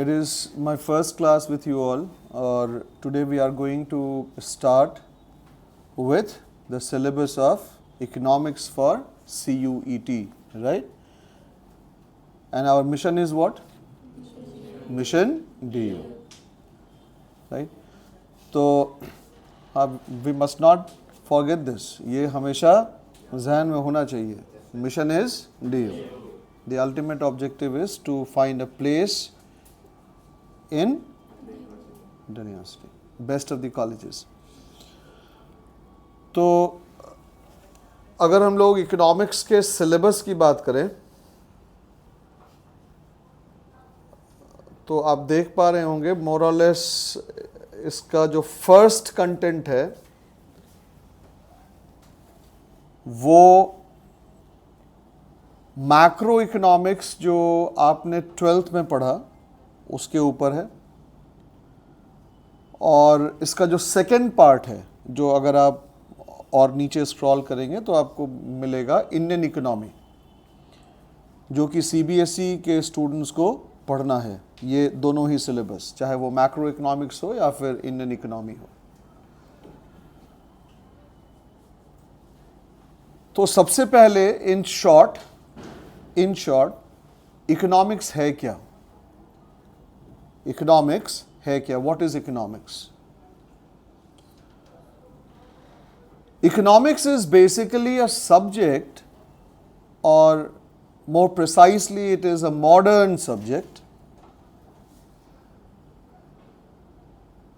It is my first class with you all, or today we are going to start with the syllabus of economics for CUET, right? And our mission is what? Mission DU, right? तो अब we must not forget this. ये हमेशा ज़हन में होना चाहिए. Mission is DU. The ultimate objective is to find a place in Delhi University, best of the colleges. तो अगर हम लोग इकोनॉमिक्स के सिलेबस की बात करें तो आप देख पा रहे होंगे मोर और लेस इसका जो फर्स्ट कंटेंट है वो मैक्रो इकोनॉमिक्स जो आपने 12th में पढ़ा उसके ऊपर है, और इसका जो सेकंड पार्ट है जो अगर आप और नीचे स्क्रॉल करेंगे तो आपको मिलेगा इंडियन इकोनॉमी, जो कि सीबीएसई के स्टूडेंट्स को पढ़ना है. ये दोनों ही सिलेबस, चाहे वो मैक्रो इकोनॉमिक्स हो या फिर इंडियन इकोनॉमी हो. तो सबसे पहले इन शॉर्ट इकोनॉमिक्स है क्या? इकोनॉमिक्स है क्या? What is economics? Economics is basically a subject, or more precisely it is a modern subject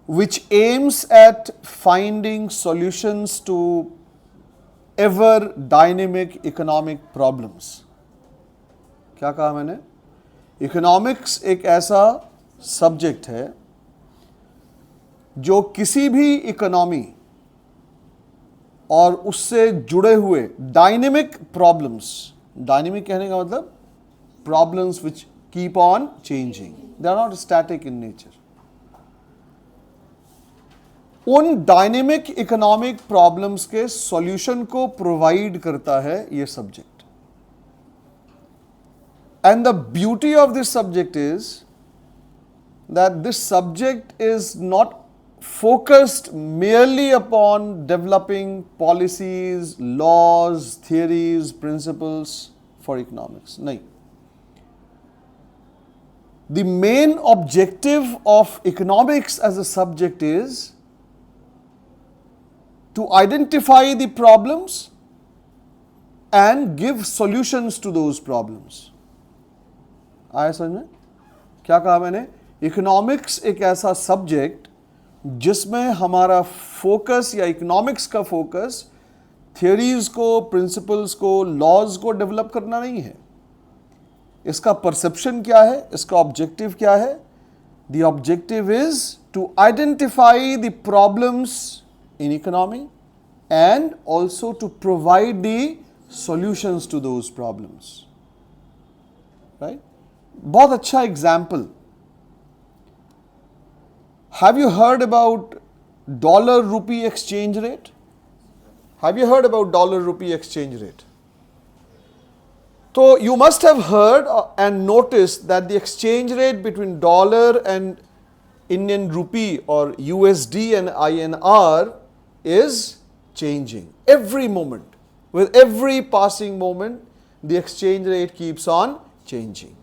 which aims at finding solutions to ever dynamic economic problems. क्या कहा मैंने? Economics एक ऐसा subject है जो किसी भी इकोनॉमी और उससे जुड़े हुए डायनेमिक प्रॉब्लम्स, डायनेमिक कहने का मतलब problems which keep on changing, they are not static in nature, उन डायनेमिक इकोनॉमिक प्रॉब्लम्स के सॉल्यूशन को प्रोवाइड करता है ये subject. And the beauty of this subject is that this subject is not focused merely upon developing policies, laws, theories, principles for economics. nahi. The main objective of economics as a subject is to identify the problems and give solutions to those problems. आया समझ में? क्या कहा मैंने? Economics एक ऐसा subject जिसमें हमारा फोकस या इकोनॉमिक्स का फोकस थियरीज को, प्रिंसिपल्स को, लॉज को डेवलप करना नहीं है. इसका परसेप्शन क्या है? इसका ऑब्जेक्टिव क्या है? The objective is to identify the problems in economy and also to provide the solutions to those problems. Right? बहुत अच्छा example. Have you heard about dollar rupee exchange rate? Have you heard about dollar rupee exchange rate? So you must have heard and noticed that the exchange rate between dollar and Indian rupee or USD and INR is changing every moment. With every passing moment, the exchange rate keeps on changing.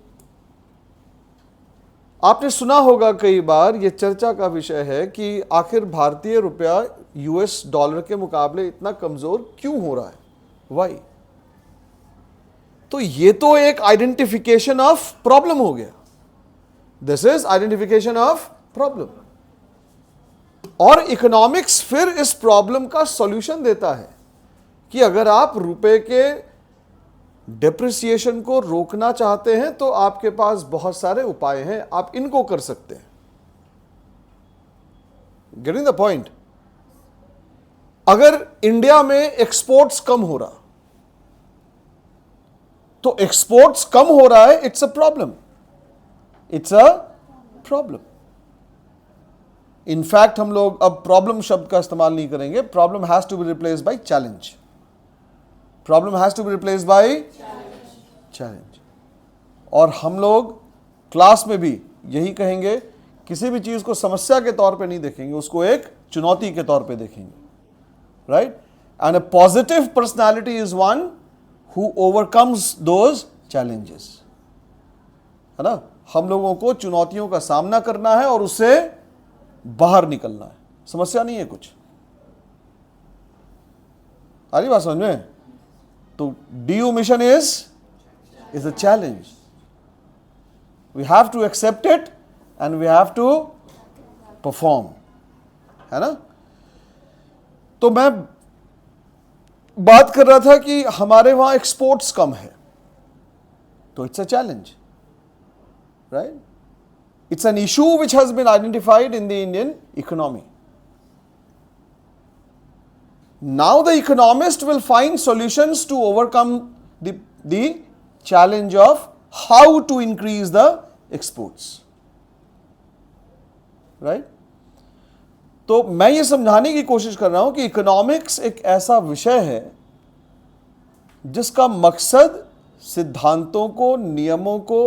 आपने सुना होगा कई बार, ये चर्चा का विषय है कि आखिर भारतीय रुपया यूएस डॉलर के मुकाबले इतना कमजोर क्यों हो रहा है, वाई? तो ये तो एक आइडेंटिफिकेशन ऑफ प्रॉब्लम हो गया. This is identification of problem. और इकोनॉमिक्स फिर इस प्रॉब्लम का सॉल्यूशन देता है कि अगर आप रुपए के डेप्रिसिएशन को रोकना चाहते हैं तो आपके पास बहुत सारे उपाय हैं, आप इनको कर सकते हैं. Getting the point? अगर इंडिया में एक्सपोर्ट्स कम हो रहा तो एक्सपोर्ट्स कम हो रहा है, it's a problem. It's a problem. In fact हम लोग अब प्रॉब्लम शब्द का इस्तेमाल नहीं करेंगे. Problem has to be replaced by challenge. Problem has to be replaced by challenge. और हम लोग क्लास में भी यही कहेंगे, किसी भी चीज को समस्या के तौर पे नहीं देखेंगे, उसको एक चुनौती के तौर पे देखेंगे, right? And a positive personality is one who overcomes those challenges, है ना? हम लोगों को चुनौतियों का सामना करना है और उससे बाहर निकलना है, समस्या नहीं है कुछ। आ रही बात समझ में? तो DU mission is a challenge, we have to accept it and we have to perform, है ना? तो मैं बात कर रहा था कि हमारे वहां एक्सपोर्ट्स कम है, तो it's a challenge, right? It's an issue which has been identified in the Indian economy. Now the economist will find solutions to overcome the challenge of how to increase the exports, right? तो मैं ये समझाने की कोशिश कर रहा हूं कि इकोनॉमिक्स एक ऐसा विषय है जिसका मकसद सिद्धांतों को, नियमों को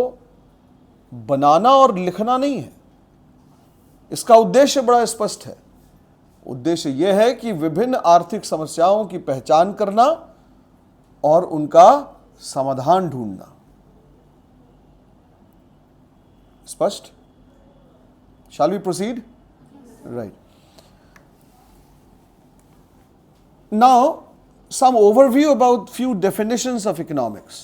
बनाना और लिखना नहीं है। इसका उद्देश्य बड़ा स्पष्ट है। उद्देश्य यह है कि विभिन्न आर्थिक समस्याओं की पहचान करना और उनका समाधान ढूंढना। स्पष्ट? Shall we proceed? Right. Now, some overview about few definitions of economics.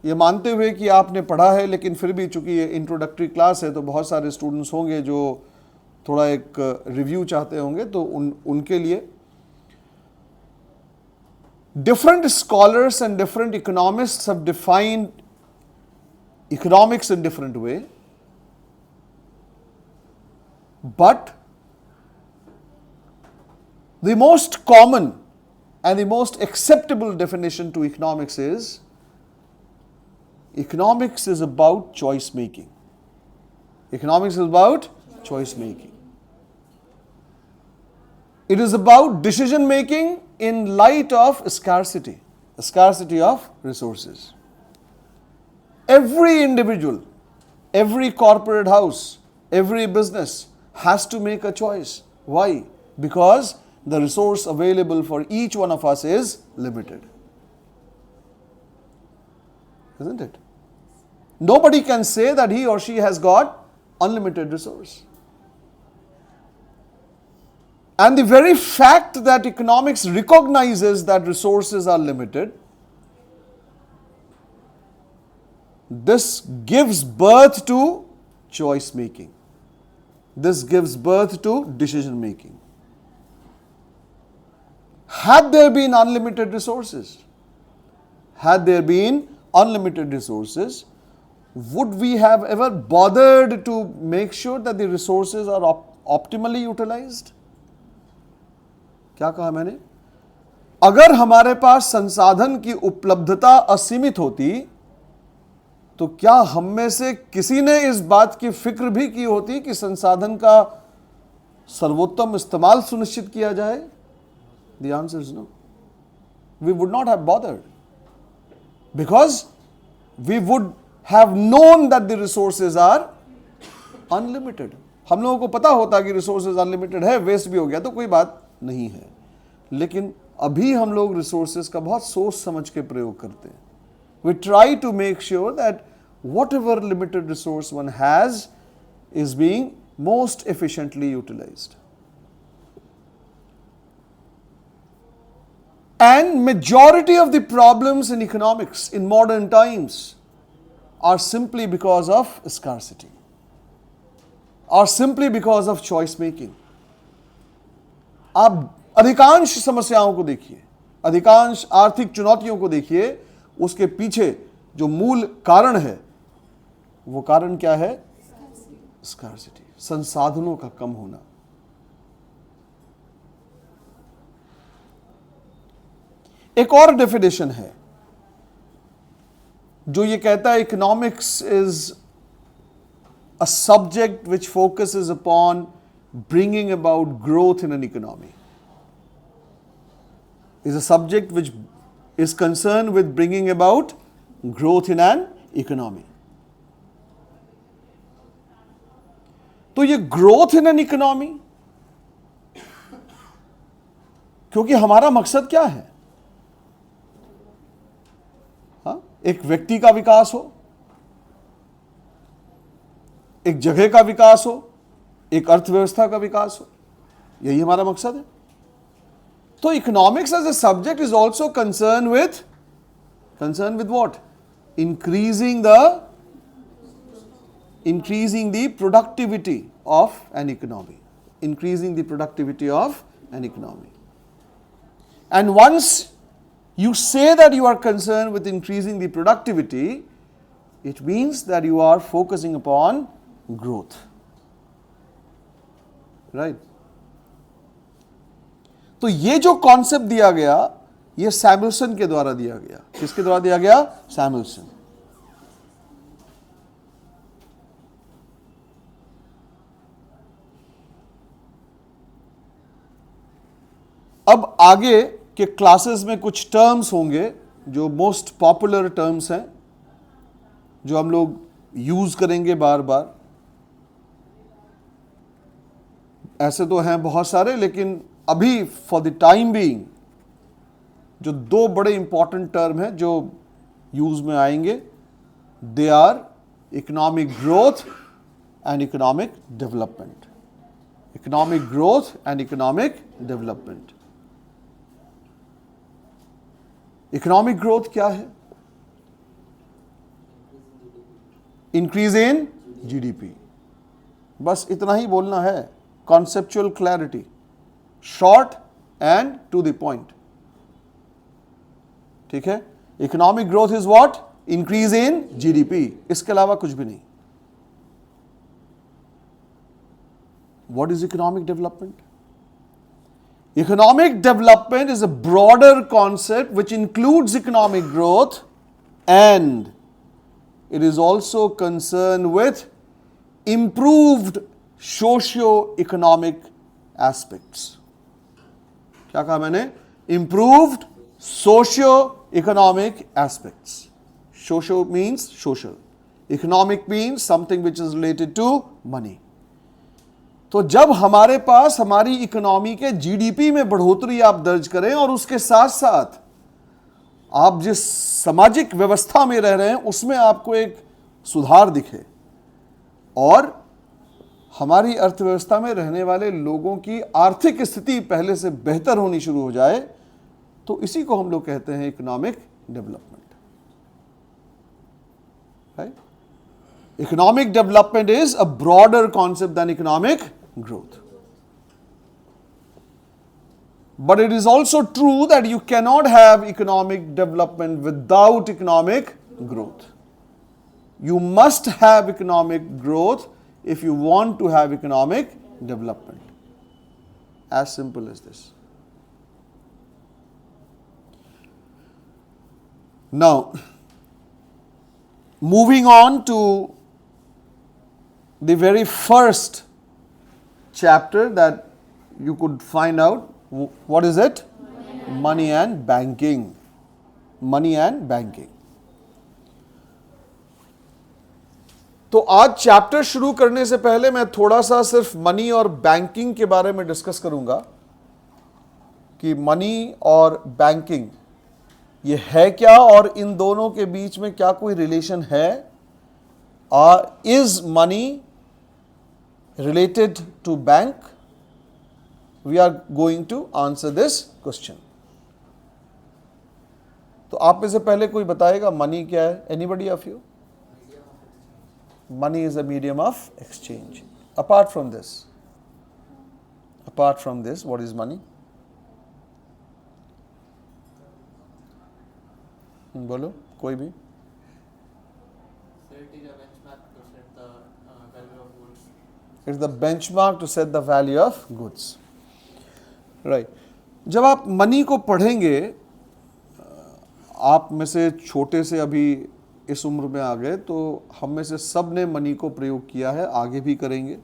ये मानते हुए कि आपने पढ़ा है, लेकिन फिर भी चूंकि ये इंट्रोडक्टरी क्लास है तो बहुत सारे स्टूडेंट्स होंगे जो थोड़ा एक रिव्यू चाहते होंगे, तो उनके लिए different scholars and different economists have defined economics in different way, but the most common and the most acceptable definition to economics is economics is about choice making. Economics is about choice making. It is about decision making in light of scarcity, the scarcity of resources. Every individual, every corporate house, every business has to make a choice. Why? Because the resource available for each one of us is limited. Isn't it? Nobody can say that he or she has got unlimited resource. And the very fact that economics recognizes that resources are limited, this gives birth to choice making. This gives birth to decision making. Had there been unlimited resources, would we have ever bothered to make sure that the resources are optimally utilized? क्या कहा मैंने? अगर हमारे पास संसाधन की उपलब्धता असीमित होती, तो क्या हम में से किसी ने इस बात की फिक्र भी की होती कि संसाधन का सर्वोत्तम इस्तेमाल सुनिश्चित किया जाए? The answer is no. We would not have bothered, because we would have known that the resources are unlimited. हम लोगों को पता होता कि resources unlimited है, waste भी हो गया तो कोई बात नहीं है, लेकिन अभी हम लोग resources का बहुत सोच समझ के प्रयोग करते हैं. We try to make sure that whatever limited resource one has is being most efficiently utilized. And majority of the problems in economics in modern times are simply because of scarcity, or simply because of choice making. आप अधिकांश समस्याओं को देखिए, अधिकांश आर्थिक चुनौतियों को देखिए, उसके पीछे जो मूल कारण है, वो कारण क्या है? स्कार्सिटी, संसाधनों का कम होना. एक और डेफिनेशन है जो ये कहता है economics is a subject which focuses upon bringing about growth in an economy. Is a subject which is concern with bringing about growth in an economy. तो ये ग्रोथ इन एन इकोनॉमी, क्योंकि हमारा मकसद क्या है? हाँ, एक व्यक्ति का विकास हो, एक जगह का विकास हो, एक अर्थव्यवस्था का विकास हो, यही हमारा मकसद है। तो economics as a subject is also concern with what? increasing the productivity of an economy, increasing the productivity of an economy. And once you say that you are concerned with increasing the productivity, it means that you are focusing upon growth, right? तो ये जो concept दिया गया, ये Samuelson के द्वारा दिया गया। किसके द्वारा दिया गया? सैमुअल्सन। अब आगे के क्लासेस में कुछ टर्म्स होंगे जो मोस्ट पॉपुलर टर्म्स हैं, जो हम लोग यूज करेंगे बार बार। ऐसे तो हैं बहुत सारे, लेकिन अभी फॉर द टाइम बीइंग जो दो बड़े इंपॉर्टेंट टर्म हैं जो यूज में आएंगे, they are economic growth and economic development. Economic growth and economic development. Economic growth क्या है? Increase in GDP. बस इतना ही बोलना है, conceptual clarity, short and to the point. ठीक है? Economic growth is what? Increase in GDP, इसके अलावा कुछ भी नहीं। What is economic development? Economic development is a broader concept which includes economic growth, and it is also concerned with improved socio-economic aspects. क्या कहा मैंने? Improved socio-economic aspects. Socio means social. Economic means something which is related to money. तो जब हमारे पास हमारी economy के GDP में बढ़ोतरी आप दर्ज करें और उसके साथ साथ आप जिस सामाजिक व्यवस्था में रह रहे हैं उसमें आपको एक सुधार दिखे और हमारी अर्थव्यवस्था में रहने वाले लोगों की आर्थिक स्थिति पहले से बेहतर होनी शुरू हो जाए, तो इसी को हम लोग कहते हैं economic development. Right? Economic development is a broader concept than economic growth. But it is also true that you cannot have economic development without economic growth. You must have economic growth if you want to have economic development. As simple as this. Now, moving on to the very first chapter that you could find out, what is it? Money and banking. Money and banking. तो आज chapter शुरू करने से पहले मैं थोड़ा सा सिर्फ मनी और बैंकिंग के बारे में डिस्कस करूंगा कि मनी और बैंकिंग ये है क्या और इन दोनों के बीच में क्या कोई रिलेशन है। Is money related to bank? We are going to answer this question. तो आप में से पहले कोई बताएगा मनी क्या है? Anybody of you? Money is a medium of exchange. Apart from this, what is money? बोलो कोई भी। It's the benchmark to set the value of goods. Right. जब आप मनी को पढ़ेंगे, आप में से छोटे से अभी इस उम्र में आ गए, तो हम में से सब ने मनी को प्रयोग किया है, आगे भी करेंगे।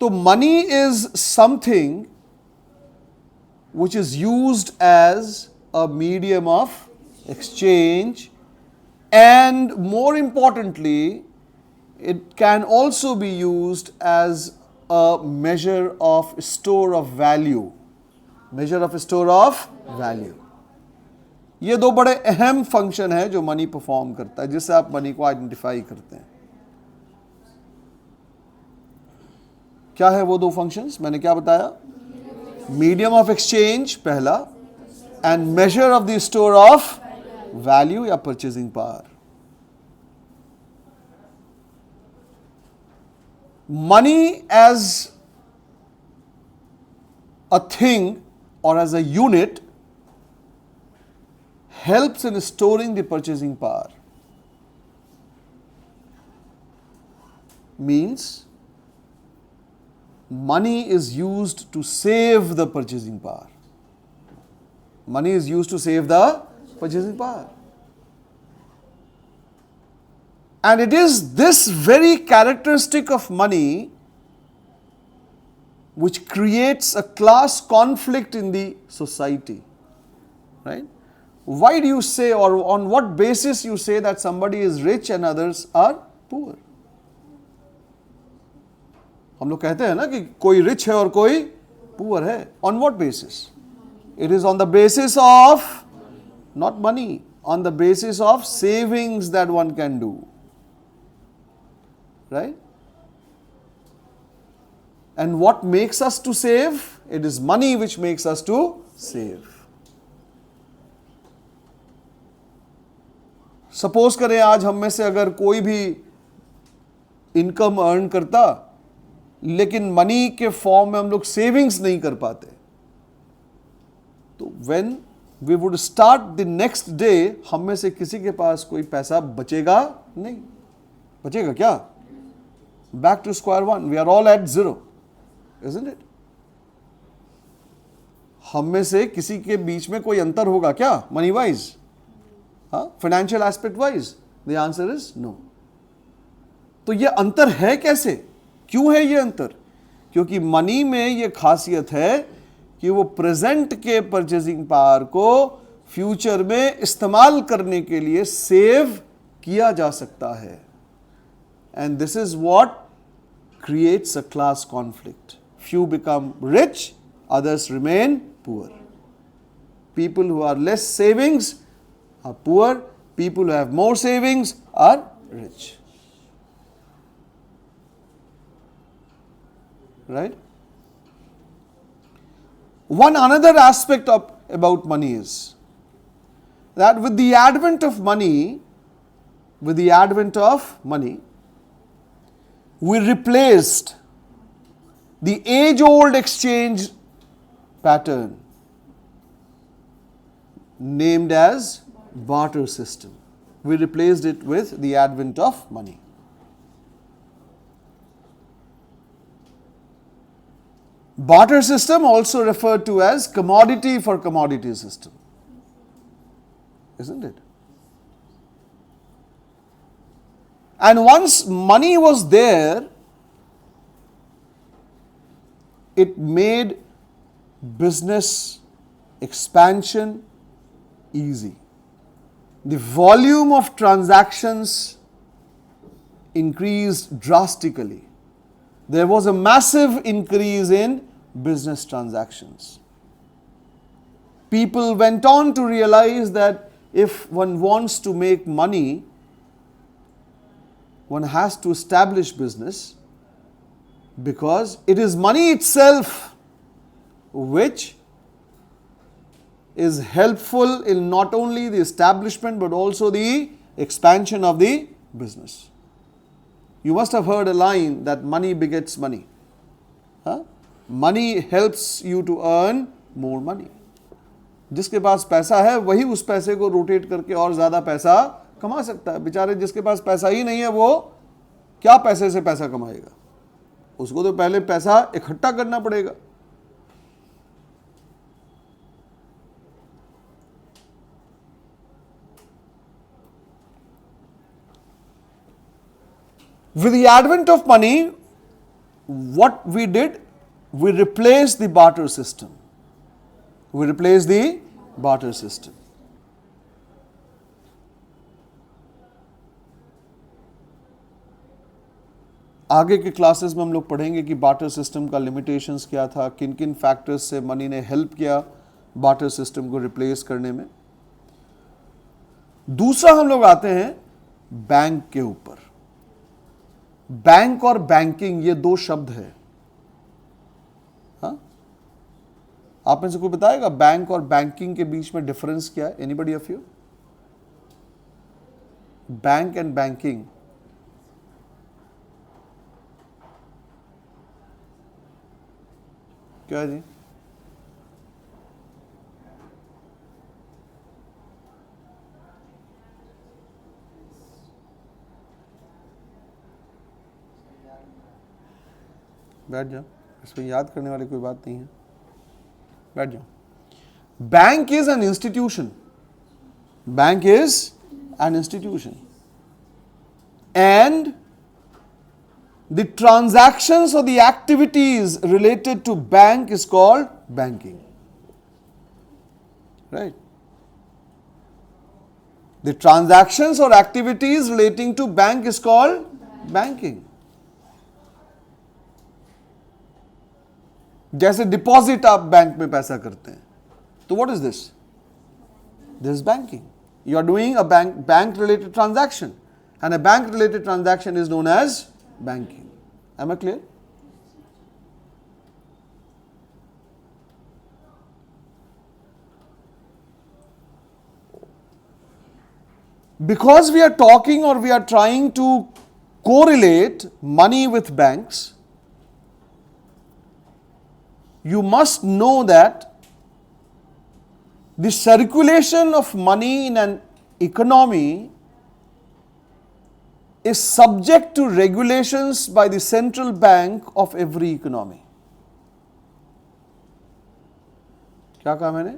तो money is something which is used as a medium of exchange, and more importantly It can also be used as a measure of store of value. Measure of store of value. ये दो बड़े अहम function है जो money perform करता है, जिससे आप मनी को आइडेंटिफाई करते हैं. क्या है वो दो फंक्शंस? मैंने क्या बताया? मीडियम ऑफ एक्सचेंज पहला, and measure of the store of value या purchasing power. Money as a thing or as a unit helps in storing the purchasing power. Means money is used to save the purchasing power. Money is used to save the purchasing power. And it is this very characteristic of money which creates a class conflict in the society. Right? Why do you say, or on what basis you say that somebody is rich and others are poor? हम लोग कहते हैं ना कि कोई rich है और कोई poor है. On what basis? It is on the basis of not money, on the basis of savings that one can do. Right? And what makes us to save? It is money which makes us to save. Suppose करें आज हम में से अगर कोई भी income earn करता लेकिन मनी के फॉर्म में हम लोग सेविंग्स नहीं कर पाते, तो when we would start the next day हम में से किसी के पास कोई पैसा बचेगा नहीं. बचेगा क्या? Back to square one. We are all at zero, isn't it? हम में से किसी के बीच में कोई अंतर होगा क्या मनी वाइज? हाँ, financial aspect wise? The answer is no. तो ये अंतर है कैसे? क्यों है ये अंतर? क्योंकि मनी में ये खासियत है कि वो प्रेजेंट के परचेजिंग पावर को फ्यूचर में इस्तेमाल करने के लिए सेव किया जा सकता है. And this is what creates a class conflict. Few become rich, others remain poor. People who are less savings are poor. People who have more savings are rich. Right? One another aspect about money is that with the advent of money, we replaced the age-old exchange pattern named as barter system. We replaced it with the advent of money. Barter system also referred to as commodity for commodity system. Isn't it? And once money was there, it made business expansion easy. The volume of transactions increased drastically. There was a massive increase in business transactions. People went on to realize that if one wants to make money, one has to establish business, because it is money itself which is helpful in not only the establishment but also the expansion of the business. You must have heard a line that money begets money. Huh? Money helps you to earn more money. जिसके पास पैसा है वही उस पैसे को rotate करके और ज़्यादा पैसा कमा सकता है. बेचारे जिसके पास पैसा ही नहीं है वो क्या पैसे से पैसा कमाएगा? उसको तो पहले पैसा इकट्ठा करना पड़ेगा. With the advent of money, what we did, we replaced the barter system. We replaced the barter system. आगे के क्लासेस में हम लोग पढ़ेंगे कि बार्टर सिस्टम का लिमिटेशंस क्या था, किन किन फैक्टर्स से मनी ने हेल्प किया बार्टर सिस्टम को रिप्लेस करने में। दूसरा हम लोग आते हैं बैंक के ऊपर। बैंक और बैंकिंग ये दो शब्द है। हाँ, आप में से कोई बताएगा बैंक और बैंकिंग के बीच में डिफरेंस क्या है? Anybody of you? Bank and banking, क्या है जी? बैठ जाओ, इसमें याद करने वाली कोई बात नहीं है, बैठ जाओ। Bank is an institution, bank is an institution and the transactions or the activities related to bank is called banking, right? The transactions or activities relating to bank is called banking. जैसे deposit आप bank में पैसा करते हैं, तो what is this? This is banking. You are doing a bank related transaction, and a bank related transaction is known as banking. Am I clear? Because we are talking or we are trying to correlate money with banks, you must know that the circulation of money in an economy is subject to regulations by the central bank of every economy. क्या कहा मैंने?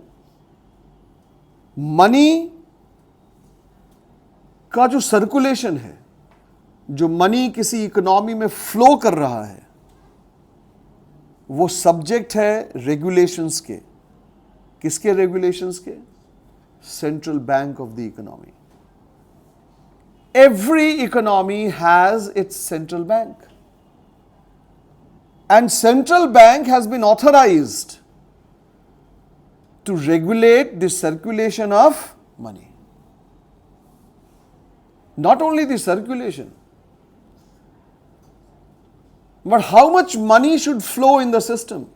Money का जो circulation है, जो money किसी economy में flow कर रहा है, वो सब्जेक्ट है रेगुलेशंस के। किसके रेगुलेशंस के? Central bank of the economy. Every economy has its central bank, and central bank has been authorized to regulate the circulation of money. Not only the circulation, but how much money should flow in the system.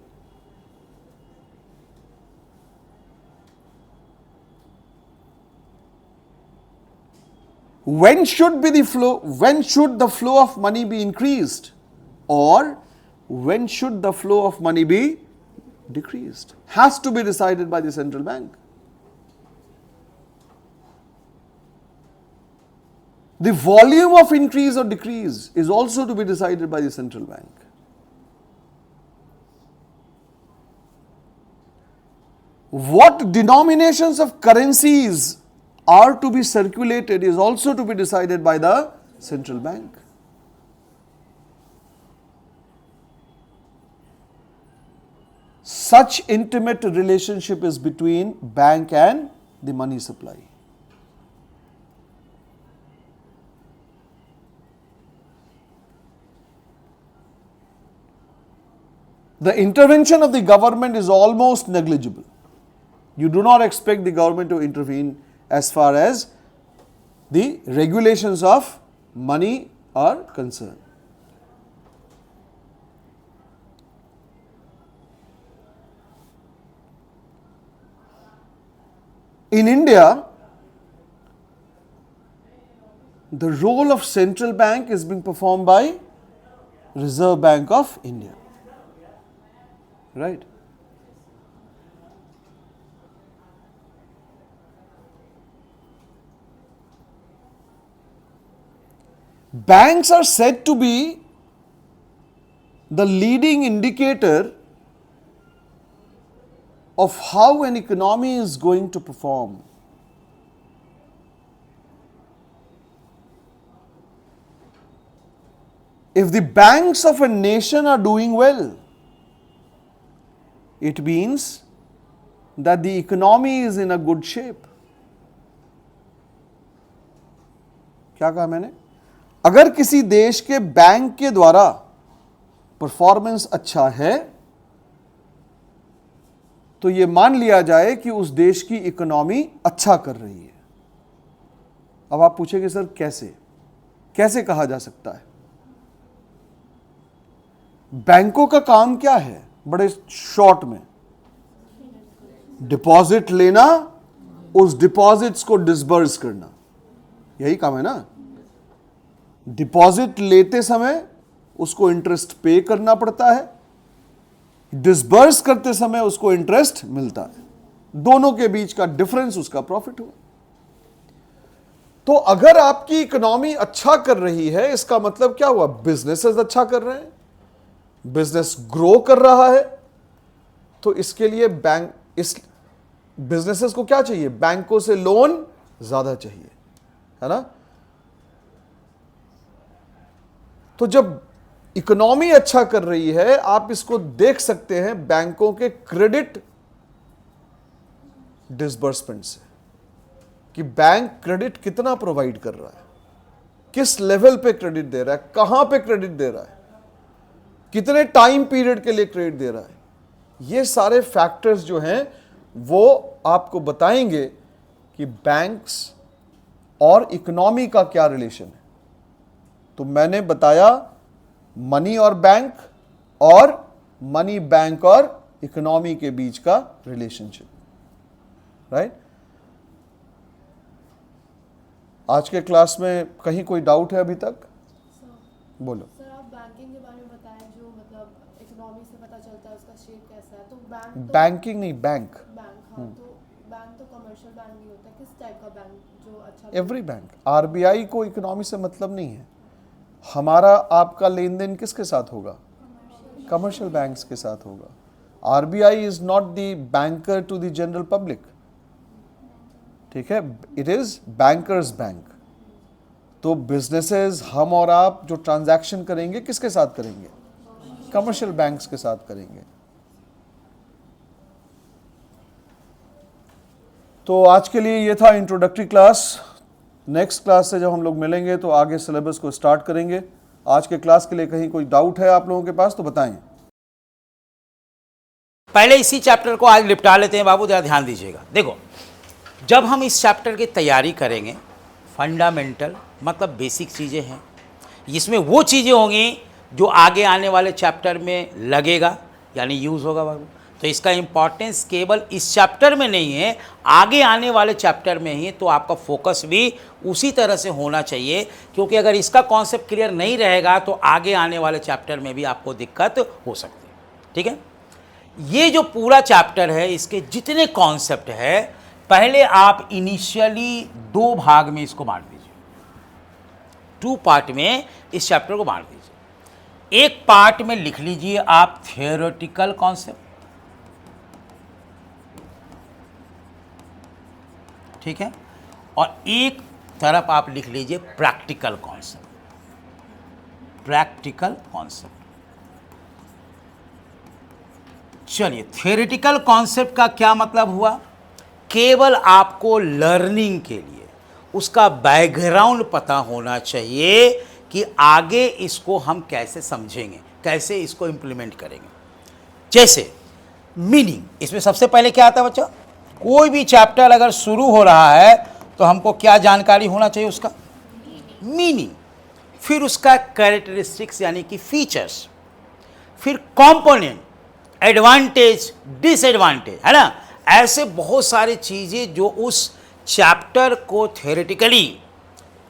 When should be the flow? When should the flow of money be increased, or when should the flow of money be decreased? Has to be decided by the central bank. The volume of increase or decrease is also to be decided by the central bank. What denominations of currencies are to be circulated is also to be decided by the central bank. Such intimate relationship is between bank and the money supply. The intervention of the government is almost negligible. You do not expect the government to intervene as far as the regulations of money are concerned. In India, the role of central bank is being performed by Reserve Bank of India, right? Banks are said to be the leading indicator of how an economy is going to perform. If the banks of a nation are doing well, it means that the economy is in a good shape. क्या कहा मैंने? अगर किसी देश के bank के द्वारा performance अच्छा है तो यह मान लिया जाए कि उस देश की इकोनॉमी अच्छा कर रही है। अब आप पूछेंगे सर कैसे कैसे कहा जा सकता है? बैंकों का काम क्या है? बड़े शॉर्ट में, डिपॉजिट लेना, उस डिपॉजिट्स को डिसबर्स करना, यही काम है ना। डिपॉजिट लेते समय उसको इंटरेस्ट पे करना पड़ता है, डिसबर्स करते समय उसको इंटरेस्ट मिलता है, दोनों के बीच का डिफरेंस उसका प्रॉफिट हुआ। तो अगर आपकी इकोनॉमी अच्छा कर रही है, इसका मतलब क्या हुआ? बिजनेसेस अच्छा कर रहे हैं, बिजनेस ग्रो कर रहा है। तो इसके लिए बैंक, इस बिजनेसेस को क्या चाहिए? बैंकों से लोन ज्यादा चाहिए, है ना। तो जब इकोनॉमी अच्छा कर रही है, आप इसको देख सकते हैं बैंकों के क्रेडिट डिसबर्समेंट से कि बैंक क्रेडिट कितना प्रोवाइड कर रहा है, किस लेवल पे क्रेडिट दे रहा है, कहां पे क्रेडिट दे रहा है, कितने टाइम पीरियड के लिए क्रेडिट दे रहा है। ये सारे फैक्टर्स जो हैं वो आपको बताएंगे कि बैंक्स और इकोनॉमी का क्या रिलेशन है। तो मैंने बताया मनी और बैंक, और मनी, बैंक और इकोनॉमी के बीच का रिलेशनशिप, राइट। आज के क्लास में कहीं कोई डाउट है अभी तक? बोलो। सर आप बैंकिंग के बारे में बताएं, जो मतलब इकोनॉमी से पता चलता है उसका शेप कैसा है। तो बैंक बैंकिंग नहीं, बैंक। हाँ, तो बैंक तो कमर्शियल बैंक भी होता है। किस टाइप का बैंक जो अच्छा? Every bank. आरबीआई को इकोनॉमी से मतलब नहीं है। हमारा आपका लेन देन किसके साथ होगा? कमर्शियल बैंक्स के साथ होगा। RBI is not the banker to the general public, ठीक है, इट इज बैंकर्स बैंक। तो बिजनेसेस, हम और आप जो ट्रांजैक्शन करेंगे किसके साथ करेंगे? कमर्शियल बैंक्स के साथ करेंगे। तो आज के लिए ये था इंट्रोडक्टरी क्लास। नेक्स्ट क्लास से जब हम लोग मिलेंगे तो आगे सिलेबस को स्टार्ट करेंगे। आज के क्लास के लिए कहीं कोई डाउट है आप लोगों के पास तो बताएं। पहले इसी चैप्टर को आज निपटा लेते हैं बाबू, जरा ध्यान दीजिएगा। देखो, जब हम इस चैप्टर की तैयारी करेंगे, फंडामेंटल मतलब बेसिक चीज़ें हैं, इसमें वो चीज़ें होंगी जो आगे आने वाले चैप्टर में लगेगा, यानी यूज़ होगा बाबू। तो इसका इम्पॉर्टेंस केवल इस चैप्टर में नहीं है, आगे आने वाले चैप्टर में ही। तो आपका फोकस भी उसी तरह से होना चाहिए, क्योंकि अगर इसका कॉन्सेप्ट क्लियर नहीं रहेगा तो आगे आने वाले चैप्टर में भी आपको दिक्कत हो सकती है, ठीक है। ये जो पूरा चैप्टर है, इसके जितने कॉन्सेप्ट है, पहले आप इनिशियली 2 भाग में इसको बांट दीजिए, 2 पार्ट में इस चैप्टर को बांट दीजिए। एक पार्ट में लिख लीजिए आप थियोरेटिकल कॉन्सेप्ट, ठीक है, और एक तरफ आप लिख लीजिए प्रैक्टिकल कॉन्सेप्ट, प्रैक्टिकल कॉन्सेप्ट। चलिए, थियोरेटिकल कॉन्सेप्ट का क्या मतलब हुआ? केवल आपको लर्निंग के लिए उसका बैकग्राउंड पता होना चाहिए कि आगे इसको हम कैसे समझेंगे, कैसे इसको इंप्लीमेंट करेंगे। जैसे मीनिंग, इसमें सबसे पहले क्या आता है बच्चा? कोई भी चैप्टर अगर शुरू हो रहा है तो हमको क्या जानकारी होना चाहिए? उसका मीनिंग, फिर उसका कैरेक्टरिस्टिक्स यानी कि फीचर्स, फिर कंपोनेंट, एडवांटेज, डिसएडवांटेज, है ना। ऐसे बहुत सारी चीज़ें जो उस चैप्टर को थ्योरेटिकली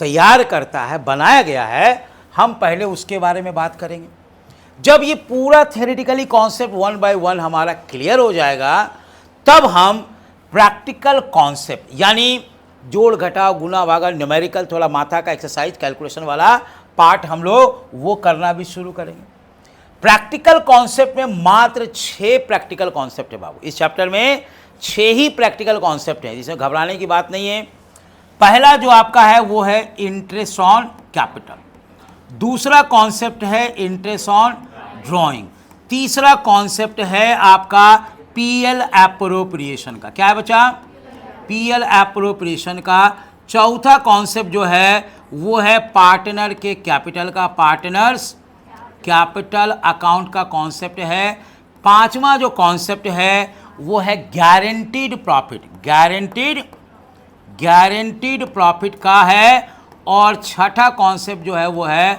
तैयार करता है, बनाया गया है, हम पहले उसके बारे में बात करेंगे। जब ये पूरा थ्योरेटिकली कॉन्सेप्ट 1 बाय 1 हमारा क्लियर हो जाएगा, तब हम प्रैक्टिकल कॉन्सेप्ट यानी जोड़ घटाव गुना भागा, न्यूमेरिकल, थोड़ा माथा का एक्सरसाइज, कैलकुलेशन वाला पार्ट हम लोग वो करना भी शुरू करेंगे। प्रैक्टिकल कॉन्सेप्ट में मात्र 6 प्रैक्टिकल कॉन्सेप्ट है बाबू। इस चैप्टर में 6 ही प्रैक्टिकल कॉन्सेप्ट है, जिसमें घबराने की बात नहीं है। पहला जो आपका है वो है इंटरेस्ट ऑन कैपिटल, दूसरा कॉन्सेप्ट है इंटरेस्ट ऑन ड्राइंग, तीसरा कॉन्सेप्ट है आपका पीएल एप्रोप्रिएशन का। क्या है बच्चा? पीएल एप्रोप्रिएशन का। चौथा कॉन्सेप्ट जो है वो है पार्टनर के कैपिटल का, पार्टनर्स कैपिटल अकाउंट का कॉन्सेप्ट है। पांचवा जो कॉन्सेप्ट है वो है गारंटीड प्रॉफिट, गारंटीड प्रॉफिट का है। और छठा कॉन्सेप्ट जो है वो है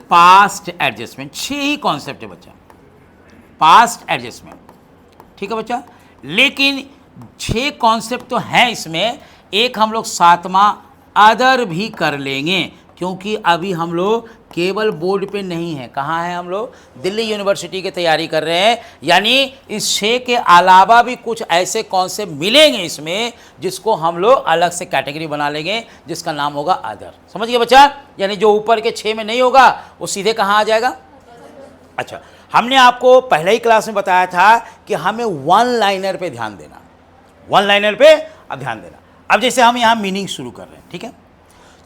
पास्ट एडजस्टमेंट। 6 ही कॉन्सेप्ट है बच्चा, पास्ट एडजस्टमेंट, ठीक है बच्चा। लेकिन 6 कॉन्सेप्ट तो हैं इसमें, एक हम लोग 7वां अदर भी कर लेंगे, क्योंकि अभी हम लोग केवल बोर्ड पे नहीं है। कहाँ हैं हम लोग? दिल्ली यूनिवर्सिटी की तैयारी कर रहे हैं। यानी इस 6 के अलावा भी कुछ ऐसे कॉन्सेप्ट मिलेंगे इसमें जिसको हम लोग अलग से कैटेगरी बना लेंगे, जिसका नाम होगा अदर। समझ गए बच्चा? यानी जो ऊपर के 6 में नहीं होगा वो सीधे कहाँ आ जाएगा? अच्छा, हमने आपको पहले ही क्लास में बताया था कि हमें वन लाइनर पे ध्यान देना, वन लाइनर पे अब ध्यान देना। अब जैसे हम यहाँ मीनिंग शुरू कर रहे हैं, ठीक है?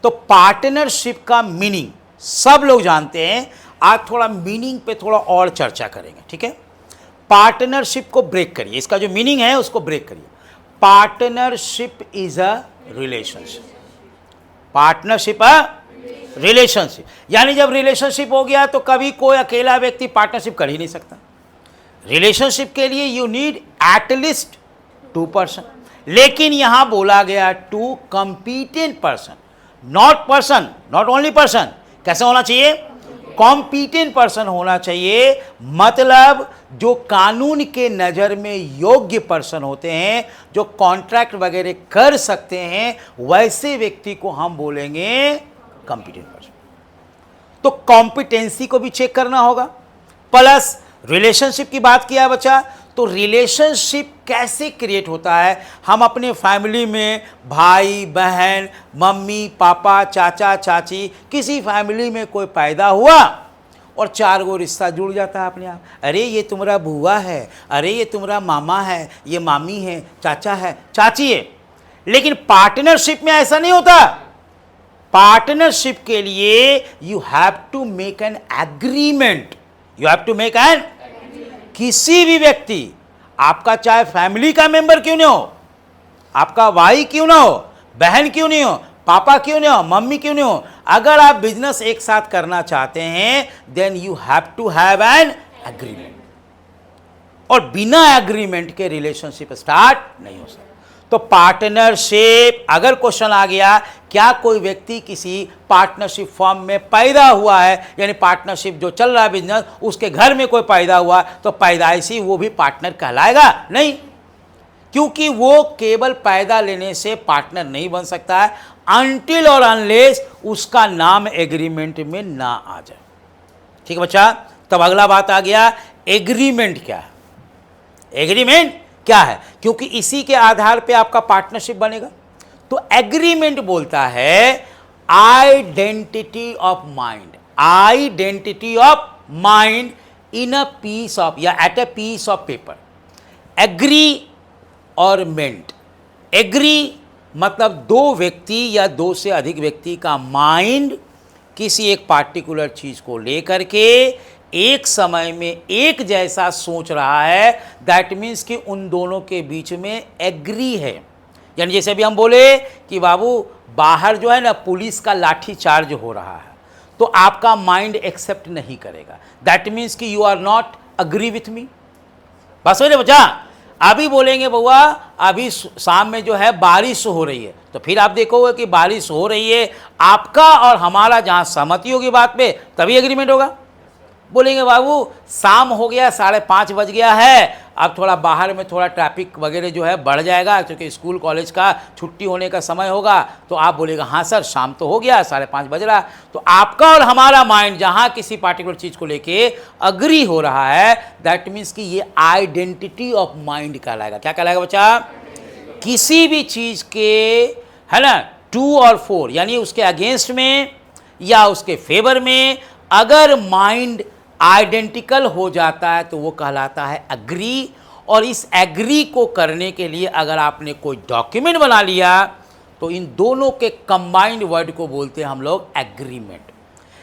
तो पार्टनरशिप का मीनिंग सब लोग जानते हैं। आज थोड़ा मीनिंग पे थोड़ा और चर्चा करेंगे, ठीक है? पार्टनरशिप को ब्रेक करिए, इसका जो मीनिंग है उसको ब्रेक करिए। Partnership is a relationship, partnership a relationship. यानी जब रिलेशनशिप हो गया तो कभी कोई अकेला व्यक्ति पार्टनरशिप कर ही नहीं सकता। रिलेशनशिप के लिए यू नीड एटलीस्ट 2 पर्सन, लेकिन यहां बोला गया 2 competent person, not only person. कैसे होना चाहिए? कॉम्पिटेंट पर्सन होना चाहिए, मतलब जो कानून के नज़र में योग्य पर्सन होते हैं, जो कॉन्ट्रैक्ट वगैरह कर सकते हैं, वैसे व्यक्ति को हम बोलेंगे कॉम्पिटेंट पर्सन। तो कॉम्पिटेंसी को भी चेक करना होगा। प्लस रिलेशनशिप की बात किया बच्चा, तो रिलेशनशिप कैसे क्रिएट होता है? हम अपने फैमिली में भाई बहन, मम्मी पापा, चाचा चाची, किसी फैमिली में कोई पैदा हुआ और 4 गो रिश्ता जुड़ जाता है अपने आप। अरे ये तुम्हारा बुआ है, अरे ये तुम्हारा मामा है, ये मामी है, चाचा है, चाची है। लेकिन पार्टनरशिप में ऐसा नहीं होता। पार्टनरशिप के लिए you have to make an agreement, you have to make an. किसी भी व्यक्ति, आपका चाहे फैमिली का मेंबर क्यों नहीं हो, आपका भाई क्यों ना हो, बहन क्यों नहीं हो, पापा क्यों नहीं हो, मम्मी क्यों नहीं हो, अगर आप बिजनेस एक साथ करना चाहते हैं then you have to have an agreement. और बिना एग्रीमेंट के रिलेशनशिप स्टार्ट नहीं हो सकता। तो पार्टनरशिप, अगर क्वेश्चन आ गया क्या कोई व्यक्ति किसी पार्टनरशिप फॉर्म में पैदा हुआ है, यानी पार्टनरशिप जो चल रहा है बिजनेस, उसके घर में कोई पैदा हुआ, तो पैदाइशी वो भी पार्टनर कहलाएगा? नहीं, क्योंकि वो केवल पैदा लेने से पार्टनर नहीं बन सकता है अनटिल और अनलेस उसका नाम एग्रीमेंट में ना आ जाए। ठीक है बच्चा? तब अगला बात आ गया, एग्रीमेंट क्या है? एग्रीमेंट क्या है? क्योंकि इसी के आधार पे आपका पार्टनरशिप बनेगा। तो एग्रीमेंट बोलता है identity of mind, identity of mind in a piece of या at a piece of paper. Agree और मेंट, एग्री मतलब 2 व्यक्ति या 2 से अधिक व्यक्ति का माइंड किसी एक पार्टिकुलर चीज को लेकर के एक समय में एक जैसा सोच रहा है, दैट मीन्स कि उन दोनों के बीच में एग्री है। यानी जैसे अभी हम बोले कि बाबू बाहर जो है ना पुलिस का लाठी चार्ज हो रहा है, तो आपका माइंड एक्सेप्ट नहीं करेगा, दैट मीन्स कि you are not agree with me. बस समझे बच्चा? अभी बोलेंगे बउआ अभी शाम में जो है बारिश हो रही है, तो फिर आप देखोगे कि बारिश हो रही है, आपका और हमारा जहां सहमति होगी बात पे तभी एग्रीमेंट होगा। बोलेंगे बाबू शाम हो गया, 5:30 बज गया है, अब थोड़ा बाहर में थोड़ा ट्रैफिक वगैरह जो है बढ़ जाएगा क्योंकि स्कूल कॉलेज का छुट्टी होने का समय होगा, तो आप बोलेगा हाँ सर शाम तो हो गया, 5:30 बज रहा। तो आपका और हमारा माइंड जहाँ किसी पार्टिकुलर चीज़ को लेके अग्री हो रहा है, दैट मीन्स कि ये आइडेंटिटी ऑफ माइंड कहलाएगा। क्या कहलाएगा बच्चा? किसी भी चीज़ के है ना 2 और 4 यानी उसके अगेंस्ट में या उसके फेवर में अगर माइंड आइडेंटिकल हो जाता है तो वो कहलाता है एग्री। और इस एग्री को करने के लिए अगर आपने कोई डॉक्यूमेंट बना लिया तो इन दोनों के कंबाइंड वर्ड को बोलते हैं हम लोग एग्रीमेंट।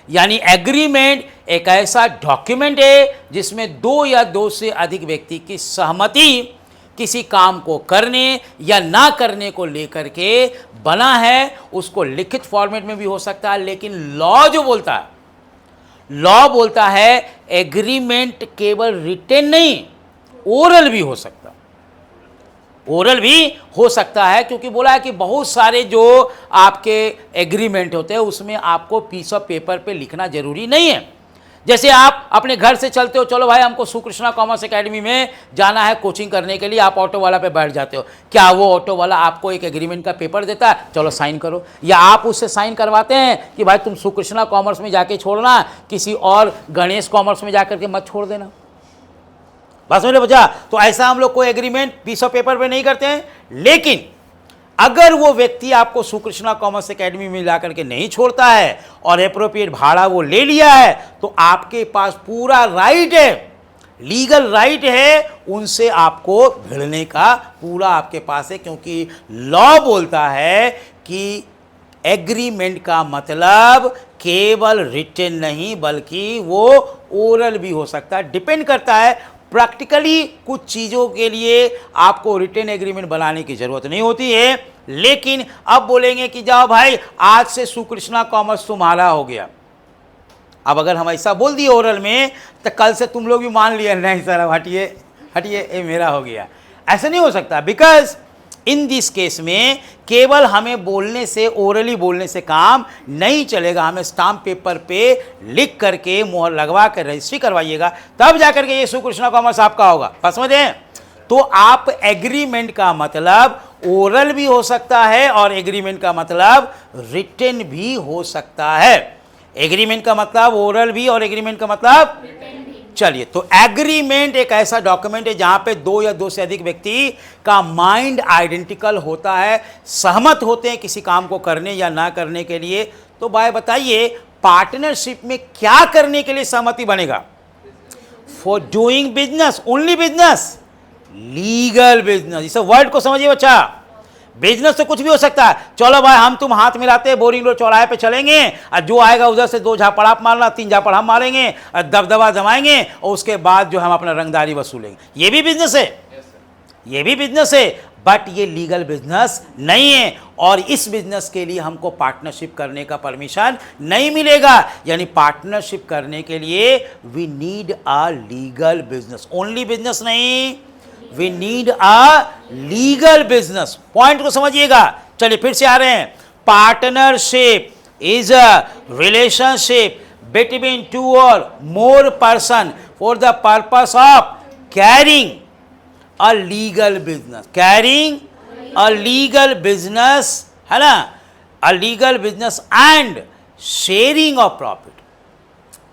यानी एग्रीमेंट एक ऐसा डॉक्यूमेंट है जिसमें 2 या 2 से अधिक व्यक्ति की सहमति किसी काम को करने या ना करने को लेकर के बना है, उसको लिखित फॉर्मेट में भी हो सकता है, लेकिन लॉ जो बोलता है, लॉ बोलता है एग्रीमेंट केवल रिटेन नहीं, ओरल भी हो सकता है, ओरल भी हो सकता है, क्योंकि बोला है कि बहुत सारे जो आपके एग्रीमेंट होते हैं उसमें आपको पीस ऑफ पेपर पे लिखना जरूरी नहीं है। जैसे आप अपने घर से चलते हो, चलो भाई हमको सुकृष्णा कॉमर्स एकेडमी में जाना है कोचिंग करने के लिए, आप ऑटो वाला पे बैठ जाते हो, क्या वो ऑटो वाला आपको एक एग्रीमेंट का पेपर देता है, चलो साइन करो, या आप उससे साइन करवाते हैं कि भाई तुम सुकृष्णा कॉमर्स में जाके छोड़ना, किसी और गणेश कॉमर्स में जाकर के मत छोड़ देना, बस मेरे बचा। तो ऐसा हम लोग कोई एग्रीमेंट पीस ऑफ पेपर पे नहीं करते हैं। लेकिन अगर वो व्यक्ति आपको सुकृष्णा कॉमर्स एकेडमी में ला करके नहीं छोड़ता है और एप्रोप्रिएट भाड़ा वो ले लिया है, तो आपके पास पूरा राइट है, लीगल राइट है उनसे आपको भिड़ने का, पूरा आपके पास है, क्योंकि लॉ बोलता है कि एग्रीमेंट का मतलब केवल रिटन नहीं बल्कि वो ओरल भी हो सकता है। डिपेंड करता है, प्रैक्टिकली कुछ चीज़ों के लिए आपको रिटन एग्रीमेंट बनाने की ज़रूरत नहीं होती है, लेकिन अब बोलेंगे कि जाओ भाई आज से सुकृष्णा कॉमर्स तुम्हारा हो गया। अब अगर हम ऐसा बोल दिए ओरल में, तो कल से तुम लोग भी मान लिया नहीं सर अब हटिए हटिए ये मेरा हो गया, ऐसा नहीं हो सकता। बिकॉज इन दिस केस में केवल हमें बोलने से, ओरली बोलने से काम नहीं चलेगा, हमें स्टाम्प पेपर पे लिख करके मोहर लगवा कर रजिस्ट्री करवाइएगा, तब जाकर के ये सुकृष्णा कॉमर्स आपका होगा। बस समझें? तो आप एग्रीमेंट का मतलब ओरल भी हो सकता है और एग्रीमेंट का मतलब रिटन भी हो सकता है। एग्रीमेंट का मतलब ओरल भी और एग्रीमेंट का मतलब चलिए, तो एग्रीमेंट एक ऐसा डॉक्यूमेंट है जहां पे दो या दो से अधिक व्यक्ति का माइंड आइडेंटिकल होता है, सहमत होते हैं किसी काम को करने या ना करने के लिए। तो भाई बताइए, पार्टनरशिप में क्या करने के लिए सहमति बनेगा? For doing business, only business, legal business. इस वर्ड को समझिए बच्चा, बिजनेस तो कुछ भी हो सकता है। चलो भाई हम तुम हाथ मिलाते हैं बोरिंग रोड चौराहे पे चलेंगे, और जो आएगा उधर से 2 झापड़ आप मारना, 3 झापड़ हम मारेंगे, और दबदबा जमाएंगे, और उसके बाद जो हम अपना रंगदारी वसूलेंगे। ये भी बिजनेस है, ये भी बिजनेस है, बट ये लीगल बिजनेस नहीं है, और इस बिजनेस के लिए हमको पार्टनरशिप करने का परमिशन नहीं मिलेगा। यानी पार्टनरशिप करने के लिए we need a legal business, only business नहीं, we need a legal business. Point को समझिएगा। चलिए फिर से आ रहे हैं। Partnership is a relationship between 2 or more person for the purpose of carrying a legal business, carrying a legal business, है ना, a legal business and sharing of profit.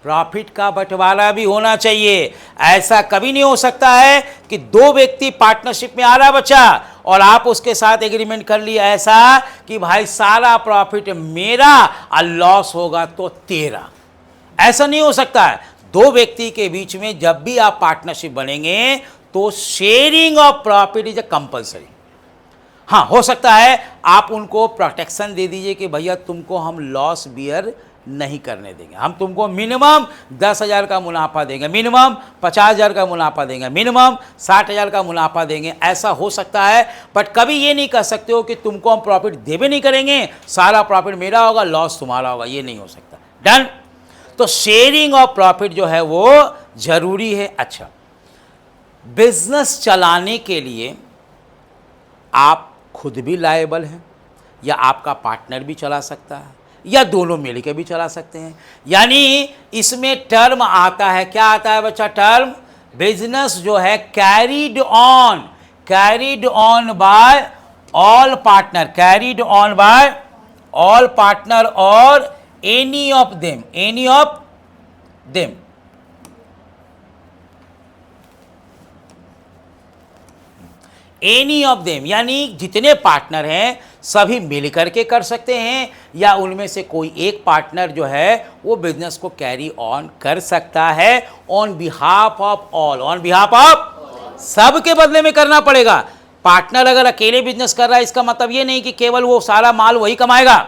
Profit का बंटवारा भी होना चाहिए। ऐसा कभी नहीं हो सकता है कि 2 व्यक्ति पार्टनरशिप में आ रहा बच्चा और आप उसके साथ एग्रीमेंट कर लिया ऐसा कि भाई सारा प्रॉफिट मेरा और लॉस होगा तो तेरा, ऐसा नहीं हो सकता है। 2 व्यक्ति के बीच में जब भी आप पार्टनरशिप बनेंगे तो sharing of profit is a compulsory. हाँ, हो सकता है आप उनको प्रोटेक्शन दे दीजिए कि भैया तुमको हम लॉस बियर नहीं करने देंगे, हम तुमको मिनिमम 10,000 का मुनाफा देंगे, मिनिमम 50,000 का मुनाफा देंगे, मिनिमम 60,000 का मुनाफा देंगे, ऐसा हो सकता है। बट कभी ये नहीं कह सकते हो कि तुमको हम प्रॉफिट देवे नहीं करेंगे, सारा प्रॉफिट मेरा होगा, लॉस तुम्हारा होगा, ये नहीं हो सकता। डन। तो शेयरिंग ऑफ प्रॉफिट जो है वो जरूरी है। अच्छा, बिजनेस चलाने के लिए आप खुद भी लायबल हैं, या आपका पार्टनर भी चला सकता है, या दोनों मिल के भी चला सकते हैं। यानी इसमें टर्म आता है, क्या आता है बच्चा? टर्म बिजनेस जो है carried on by all partner, carried on by all partner or any of them, any of them. Any of them यानी जितने पार्टनर हैं सभी मिल करके कर सकते हैं, या उनमें से कोई एक पार्टनर जो है वो बिजनेस को कैरी ऑन कर सकता है on behalf of all, on behalf of सब के बदले में करना पड़ेगा। पार्टनर अगर अकेले बिजनेस कर रहा है इसका मतलब ये नहीं कि केवल वो सारा माल वही कमाएगा,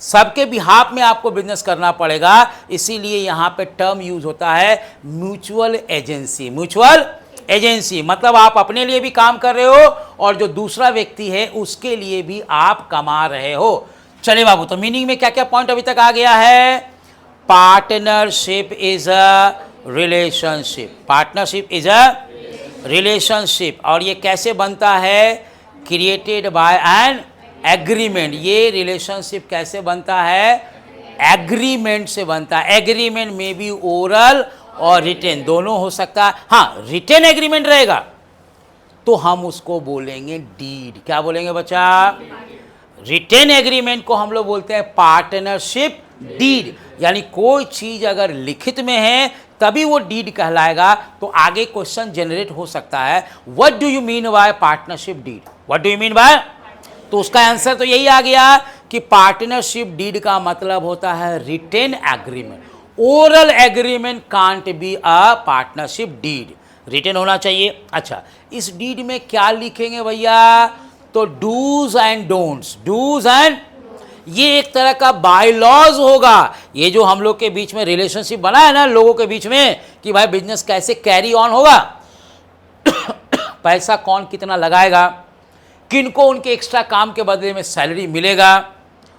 सबके बिहाफ में आपको बिजनेस करना पड़ेगा। इसीलिए यहाँ पे टर्म यूज होता है म्यूचुअल एजेंसी, म्यूचुअल एजेंसी मतलब आप अपने लिए भी काम कर रहे हो और जो दूसरा व्यक्ति है उसके लिए भी आप कमा रहे हो। चलिए बाबू, तो मीनिंग में क्या क्या पॉइंट अभी तक आ गया है? Partnership is a relationship, partnership is a relationship. और ये कैसे बनता है? Created by an agreement. ये रिलेशनशिप कैसे बनता है? एग्रीमेंट से बनता है। एग्रीमेंट में भी ओरल और रिटेन दोनों हो सकता है। हाँ, रिटेन एग्रीमेंट रहेगा तो हम उसको बोलेंगे डीड। क्या बोलेंगे बच्चा? रिटेन एग्रीमेंट को हम लोग बोलते हैं पार्टनरशिप डीड। यानी कोई चीज अगर लिखित में है तभी वो डीड कहलाएगा। तो आगे क्वेश्चन जनरेट हो सकता है, what do you mean by partnership deed? What do you mean by? तो उसका आंसर तो यही आ गया कि पार्टनरशिप डीड का मतलब होता है written agreement. Oral agreement can't be a partnership deed, written होना चाहिए। अच्छा, इस डीड में क्या लिखेंगे भैया? तो do's and don'ts, do's and, ये एक तरह का बायलॉज होगा। ये जो हम लोग के बीच में रिलेशनशिप बना है ना लोगों के बीच में कि भाई बिजनेस कैसे कैरी ऑन होगा, पैसा कौन कितना लगाएगा, किनको उनके एक्स्ट्रा काम के बदले में सैलरी मिलेगा,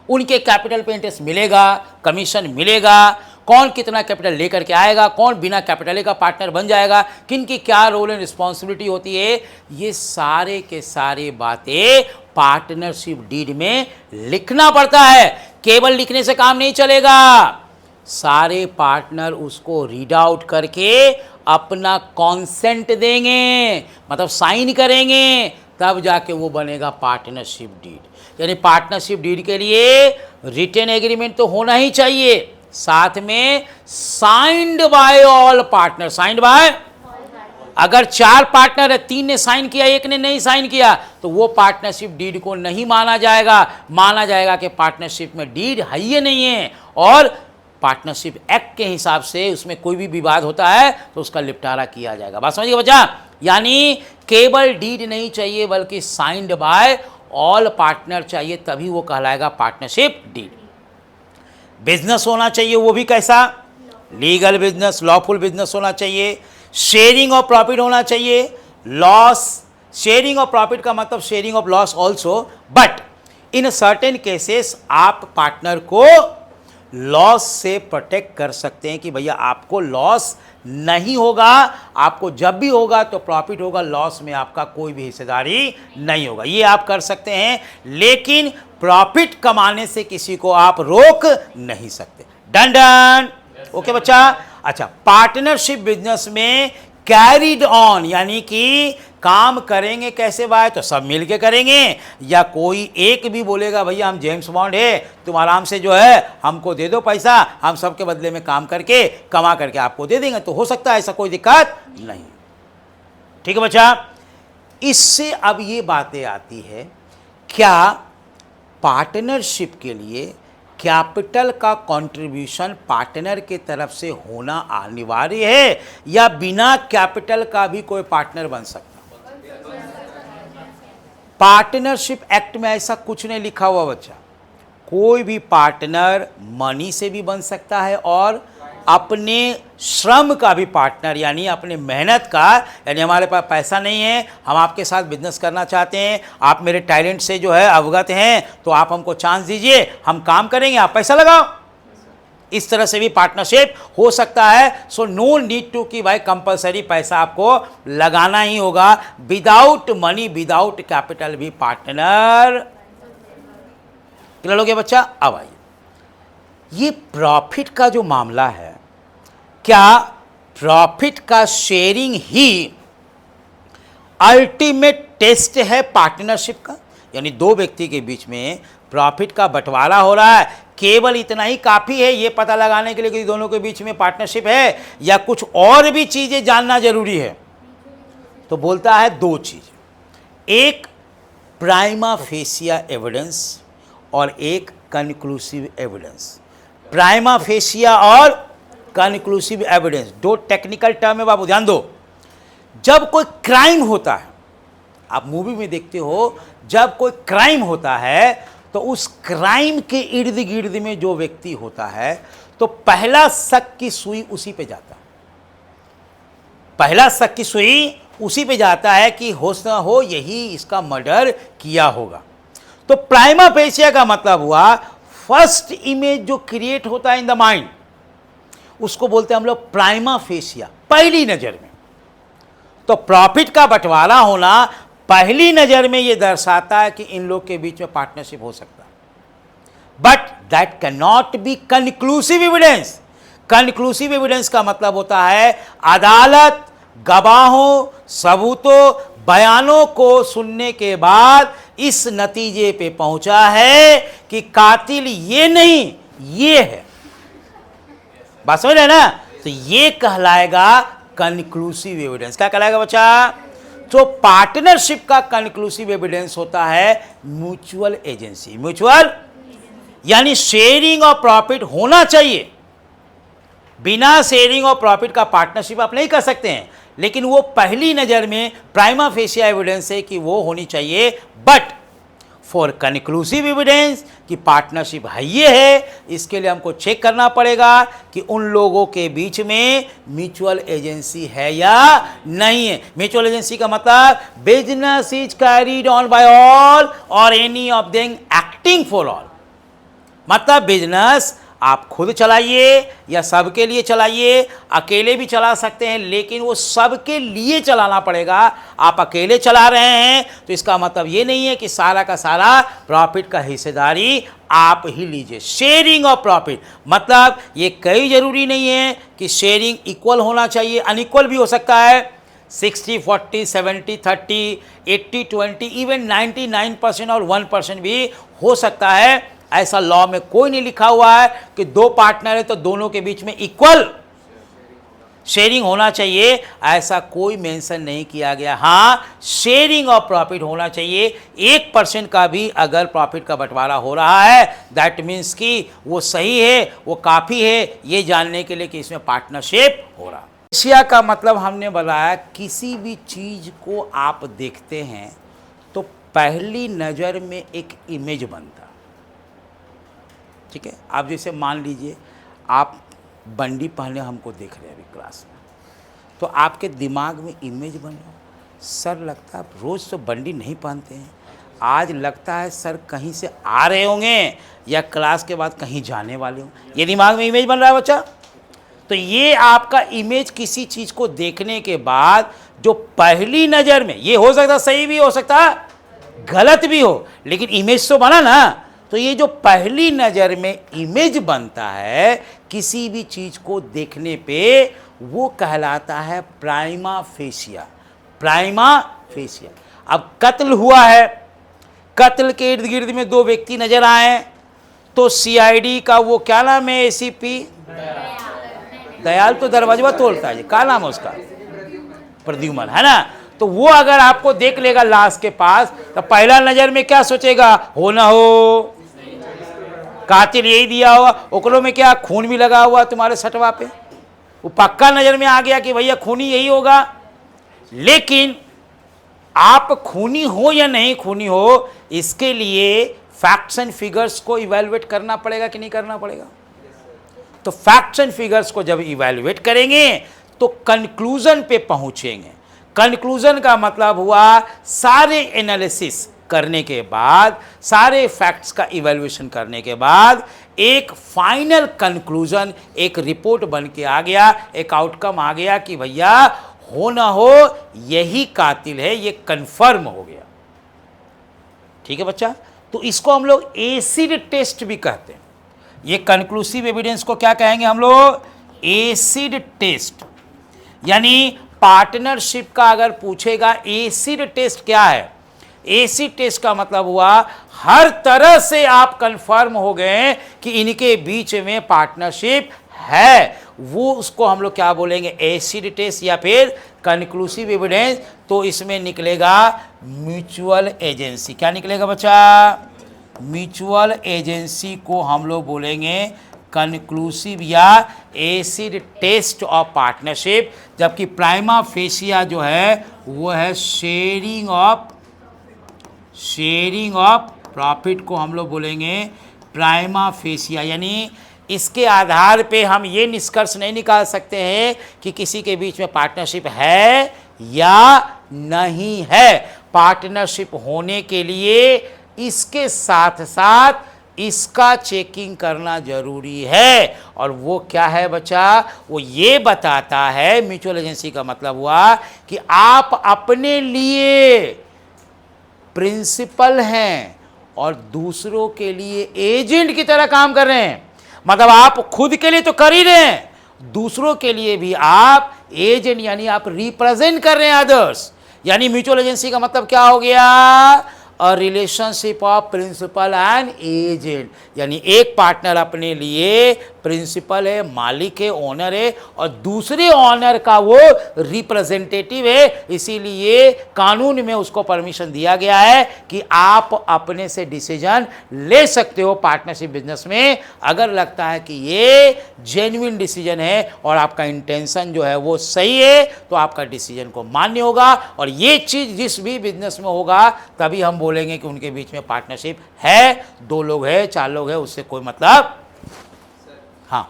उनके कैपिटल पे इंटरेस्ट मिलेगा, कमीशन मिलेगा, कौन कितना कैपिटल लेकर के आएगा, कौन बिना कैपिटल का पार्टनर बन जाएगा, किन की क्या रोल एंड रिस्पॉन्सिबिलिटी होती है, ये सारे के सारे बातें पार्टनरशिप डीड में लिखना पड़ता है। केवल लिखने से काम नहीं चलेगा, सारे पार्टनर उसको रीड आउट करके अपना कॉन्सेंट देंगे, मतलब साइन करेंगे, तब जाके वो बनेगा पार्टनरशिप डीड। यानी पार्टनरशिप डीड के लिए रिटेन एग्रीमेंट तो होना ही चाहिए, साथ में signed by all partner. Signed by, अगर 4 पार्टनर है, 3 ने साइन किया, 1 ने नहीं साइन किया, तो वो पार्टनरशिप डीड को नहीं माना जाएगा। माना जाएगा कि पार्टनरशिप में डीड है ही नहीं है, और पार्टनरशिप एक्ट के हिसाब से उसमें कोई भी विवाद होता है तो उसका निपटारा किया जाएगा। बात समझिए बच्चा? यानी केवल डीड नहीं चाहिए बल्कि साइंड बाय ऑल पार्टनर चाहिए, तभी वो कहलाएगा पार्टनरशिप डीड। बिजनेस होना चाहिए, वो भी कैसा? लीगल बिजनेस, लॉफुल बिजनेस होना चाहिए। शेयरिंग ऑफ प्रॉफिट होना चाहिए। लॉस, शेयरिंग ऑफ प्रॉफिट का मतलब sharing of loss also, but in certain cases आप पार्टनर को लॉस से प्रोटेक्ट कर सकते हैं कि भैया आपको लॉस नहीं होगा, आपको जब भी होगा तो प्रॉफिट होगा, लॉस में आपका कोई भी हिस्सेदारी नहीं होगा, ये आप कर सकते हैं। लेकिन प्रॉफिट कमाने से किसी को आप रोक नहीं सकते। डन डन, ओके बच्चा? अच्छा, पार्टनरशिप बिजनेस में कैरिड ऑन यानी कि काम करेंगे कैसे भाई? तो सब मिल के करेंगे, या कोई एक भी बोलेगा भैया हम जेम्स बॉन्ड है, तुम आराम से जो है हमको दे दो पैसा, हम सबके बदले में काम करके कमा करके आपको दे देंगे, तो हो सकता है, ऐसा कोई दिक्कत नहीं। ठीक है बच्चा? इससे अब ये बातें आती है, क्या पार्टनरशिप के लिए कैपिटल का कंट्रीब्यूशन पार्टनर के तरफ से होना अनिवार्य है, या बिना कैपिटल का भी कोई पार्टनर बन सकता? पार्टनरशिप एक्ट में ऐसा कुछ नहीं लिखा हुआ बच्चा। कोई भी पार्टनर मनी से भी बन सकता है और अपने श्रम का भी पार्टनर, यानी अपने मेहनत का, यानी हमारे पास पैसा नहीं है, हम आपके साथ बिजनेस करना चाहते हैं, आप मेरे टैलेंट से जो है अवगत हैं, तो आप हमको चांस दीजिए, हम काम करेंगे, आप पैसा लगाओ। इस तरह से भी पार्टनरशिप हो सकता है। सो नो नीड टू कि भाई कंपलसरी पैसा आपको लगाना ही होगा। विदाउट मनी, विदाउट कैपिटल भी पार्टनर। क्लियर हो गया बच्चा? अब आइए, ये प्रॉफिट का जो मामला है, क्या प्रॉफिट का शेयरिंग ही अल्टीमेट टेस्ट है पार्टनरशिप का? यानी दो व्यक्ति के बीच में प्रॉफिट का बंटवारा हो रहा है, केवल इतना ही काफ़ी है ये पता लगाने के लिए कि दोनों के बीच में पार्टनरशिप है, या कुछ और भी चीज़ें जानना जरूरी है? तो बोलता है दो चीज़, एक प्राइमा फेसिया एविडेंस और एक कंक्लूसिव एविडेंस। प्राइमा फेसिया और कंक्लूसिव एविडेंस दो टेक्निकल टर्म है बाबू, ध्यान दो। जब कोई क्राइम होता है, आप मूवी में देखते हो, जब कोई क्राइम होता है तो उस क्राइम के इर्द गिर्द में जो व्यक्ति होता है, तो पहला शक की सुई उसी पे जाता है, पहला शक की सुई उसी पे जाता है कि हो ना हो यही इसका मर्डर किया होगा। तो प्राइमा फेसिया का मतलब हुआ फर्स्ट इमेज जो क्रिएट होता है इन द माइंड, उसको बोलते हैं हम लोग प्राइमा फेसिया, पहली नज़र में। तो प्रॉफिट का बंटवारा होना पहली नज़र में ये दर्शाता है कि इन लोग के बीच में पार्टनरशिप हो सकता है, but that can not be conclusive evidence. Conclusive evidence का मतलब होता है अदालत गवाहों, सबूतों, बयानों को सुनने के बाद इस नतीजे पे पहुंचा है कि कातिल ये नहीं ये है। बात समझ रहे हैं ना? तो ये कहलाएगा कंक्लूसिव एविडेंस। क्या कहलाएगा बच्चा? तो पार्टनरशिप का कंक्लूसिव एविडेंस होता है म्यूचुअल एजेंसी। म्यूचुअल यानी शेयरिंग ऑफ प्रॉफिट होना चाहिए। बिना शेयरिंग ऑफ प्रॉफिट का पार्टनरशिप आप नहीं कर सकते हैं, लेकिन वो पहली नज़र में प्राइमा फेसिया एविडेंस है कि वो होनी चाहिए। बट फॉर कंक्लूसिव एविडेंस कि पार्टनरशिप है ये है, इसके लिए हमको चेक करना पड़ेगा कि उन लोगों के बीच में म्यूचुअल एजेंसी है या नहीं है। म्यूचुअल एजेंसी का मतलब business is carried on by all or any of them acting for all. मतलब बिजनेस आप खुद चलाइए या सबके लिए चलाइए, अकेले भी चला सकते हैं, लेकिन वो सबके लिए चलाना पड़ेगा। आप अकेले चला रहे हैं तो इसका मतलब ये नहीं है कि सारा का सारा प्रॉफिट का हिस्सेदारी आप ही लीजिए। शेयरिंग ऑफ प्रॉफिट मतलब ये कई जरूरी नहीं है कि शेयरिंग इक्वल होना चाहिए, अनइक्वल भी हो सकता है। 60-40, 70-30, 80-20, इवन 99% और 1% भी हो सकता है। ऐसा लॉ में कोई नहीं लिखा हुआ है कि दो पार्टनर है तो दोनों के बीच में इक्वल शेयरिंग होना चाहिए, ऐसा कोई मेंशन नहीं किया गया। हाँ, शेयरिंग ऑफ प्रॉफिट होना चाहिए। 1% का भी अगर प्रॉफिट का बंटवारा हो रहा है दैट मीन्स कि वो सही है, वो काफ़ी है ये जानने के लिए कि इसमें पार्टनरशिप हो रहा है। एशिया का मतलब हमने बताया किसी भी चीज़ को आप देखते हैं तो पहली नज़र में एक इमेज बनता है। ठीक है, आप जैसे मान लीजिए आप बंडी पहने हमको देख रहे हैं अभी क्लास में, तो आपके दिमाग में इमेज बन रहा, सर लगता है रोज़ तो बंडी नहीं पहनते हैं, आज लगता है सर कहीं से आ रहे होंगे या क्लास के बाद कहीं जाने वाले हों। ये दिमाग में इमेज बन रहा है बच्चा। तो ये आपका इमेज किसी चीज़ को देखने के बाद जो पहली नज़र में, ये हो सकता सही भी हो सकता गलत भी हो, लेकिन इमेज तो बना ना। तो ये जो पहली नज़र में इमेज बनता है किसी भी चीज़ को देखने पे, वो कहलाता है प्राइमा फेसिया। Prima fascia. अब कत्ल हुआ है, कत्ल के इर्द गिर्द में दो व्यक्ति नजर आए, तो सीआईडी का वो क्या नाम है, एसीपी दयाल तो दरवाजा तोड़ता है, क्या नाम है उसका, प्रद्युमन, है ना। तो वो अगर आपको देख लेगा लाश के पास तो पहला नज़र में क्या सोचेगा, हो ना हो कातिल यही दिया होगा। ओकरों में क्या खून भी लगा हुआ तुम्हारे सटवा पे, वो पक्का नज़र में आ गया कि भैया खूनी यही होगा। लेकिन आप खूनी हो या नहीं खूनी हो, इसके लिए फैक्ट्स एंड फिगर्स को इवैल्यूएट करना पड़ेगा कि नहीं करना पड़ेगा। तो फैक्ट्स एंड फिगर्स को जब इवैल्यूएट करेंगे तो कंक्लूजन पे पहुंचेंगे। कंक्लूजन का मतलब हुआ सारे एनालिसिस करने के बाद, सारे फैक्ट्स का इवैल्यूएशन करने के बाद एक फाइनल कंक्लूजन, एक रिपोर्ट बन के आ गया, एक आउटकम आ गया कि भैया हो ना हो यही कातिल है, ये कंफर्म हो गया। ठीक है बच्चा। तो इसको हम लोग एसिड टेस्ट भी कहते हैं। ये कंक्लूसिव एविडेंस को क्या कहेंगे हम लोग, एसिड टेस्ट। यानी पार्टनरशिप का अगर पूछेगा एसिड टेस्ट क्या है, एसिड टेस्ट का मतलब हुआ हर तरह से आप कंफर्म हो गए कि इनके बीच में पार्टनरशिप है, वो उसको हम लोग क्या बोलेंगे, एसिड टेस्ट या फिर कंक्लूसिव एविडेंस। तो इसमें निकलेगा म्यूचुअल एजेंसी। क्या निकलेगा बच्चा, म्यूचुअल एजेंसी को हम लोग बोलेंगे कंक्लूसिव या एसिड टेस्ट ऑफ पार्टनरशिप। जबकि प्राइमा फेसिया जो है वो है शेयरिंग ऑफ प्रॉफिट को हम लोग बोलेंगे प्राइमा फेसिया। यानी इसके आधार पे हम ये निष्कर्ष नहीं निकाल सकते हैं कि किसी के बीच में पार्टनरशिप है या नहीं है। पार्टनरशिप होने के लिए इसके साथ साथ इसका चेकिंग करना जरूरी है। और वो क्या है बच्चा, वो ये बताता है, म्यूचुअल एजेंसी का मतलब हुआ कि आप अपने लिए प्रिंसिपल हैं और दूसरों के लिए एजेंट की तरह काम कर रहे हैं। मतलब आप खुद के लिए तो कर ही रहे हैं, दूसरों के लिए भी आप एजेंट यानी आप रिप्रेजेंट कर रहे हैं अदर्स। यानी म्यूचुअल एजेंसी का मतलब क्या हो गया, a relationship of principal and agent. यानी एक पार्टनर अपने लिए प्रिंसिपल है, मालिक है, ओनर है, और दूसरे ओनर का वो रिप्रेजेंटेटिव है। इसीलिए कानून में उसको परमिशन दिया गया है कि आप अपने से डिसीजन ले सकते हो पार्टनरशिप बिजनेस में, अगर लगता है कि ये जेन्युइन डिसीजन है और आपका इंटेंशन जो है वो सही है, तो आपका डिसीजन को मान्य होगा। और ये चीज़ जिस भी बिजनेस में होगा तभी हम बोलेंगे कि उनके बीच में पार्टनरशिप है। 2 लोग है, 4 लोग है, उससे कोई मतलब। हाँ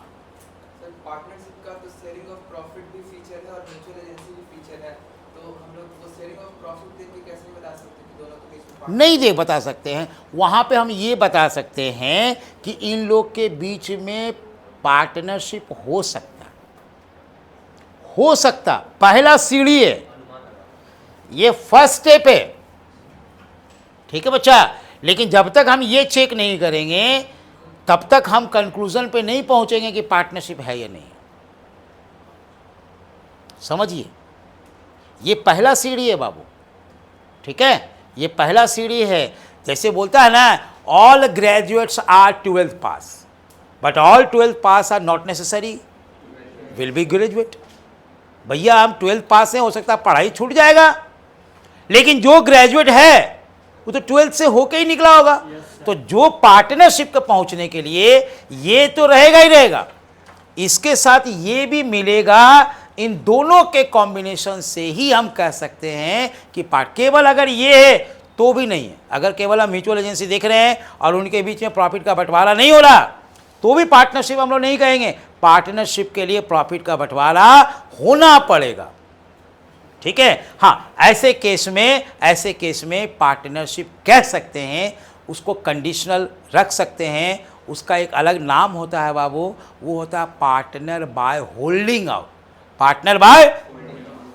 सर, पार्टनरशिप का तो शेयरिंग ऑफ प्रॉफिट भी फीचर है और म्यूचुअल एजेंसी भी फीचर है, तो हम लोग वो शेयरिंग ऑफ प्रॉफिट देख के कैसे बता सकते हैं कि दोनों के बीच में नहीं दे बता सकते हैं। वहाँ पे हम ये बता सकते हैं कि इन लोग के बीच में पार्टनरशिप हो सकता। पहला सीढ़ी है, ये फर्स्ट स्टेप है, ठीक है बच्चा। लेकिन जब तक हम ये चेक नहीं करेंगे तब तक हम कंक्लूजन पे नहीं पहुंचेंगे कि पार्टनरशिप है या नहीं। समझिए, ये पहला सीढ़ी है बाबू, ठीक है, ये पहला सीढ़ी है। जैसे बोलता है ना, all graduates are 12th pass, but all 12th pass are not necessary will be graduate. भैया हम 12th पास हैं, हो सकता है पढ़ाई छूट जाएगा, लेकिन जो ग्रेजुएट है वो तो 12th से होके ही निकला होगा। तो जो पार्टनरशिप का पहुंचने के लिए ये तो रहेगा ही रहेगा, इसके साथ ये भी मिलेगा। इन दोनों के कॉम्बिनेशन से ही हम कह सकते हैं कि केवल अगर ये है तो भी नहीं है। अगर केवल हम म्यूचुअल एजेंसी देख रहे हैं और उनके बीच में प्रॉफिट का बंटवारा नहीं हो रहा तो भी पार्टनरशिप हम लोग नहीं कहेंगे। पार्टनरशिप के लिए प्रॉफिट का बंटवारा होना पड़ेगा, ठीक है। हाँ, ऐसे केस में पार्टनरशिप कह सकते हैं, उसको कंडीशनल रख सकते हैं। उसका एक अलग नाम होता है बाबू, वो होता है partner by holding out. Partner by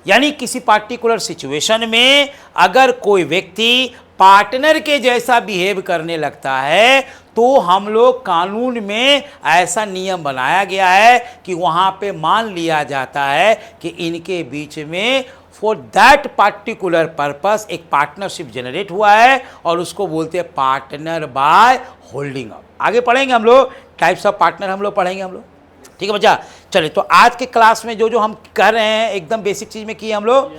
यानी किसी पार्टिकुलर सिचुएशन में अगर कोई व्यक्ति पार्टनर के जैसा बिहेव करने लगता है तो हम लोग कानून में ऐसा नियम बनाया गया है कि वहाँ पे मान लिया जाता है कि इनके बीच में फॉर दैट पार्टिकुलर पर्पस एक पार्टनरशिप जनरेट हुआ है और उसको बोलते हैं पार्टनर बाय होल्डिंग आउट। आगे पढ़ेंगे हम लोग, टाइप्स ऑफ पार्टनर हम लोग पढ़ेंगे हम लोग, ठीक है बच्चा। चलिए, तो आज के क्लास में जो हम कर रहे हैं एकदम बेसिक चीज़ में किए हम लोग।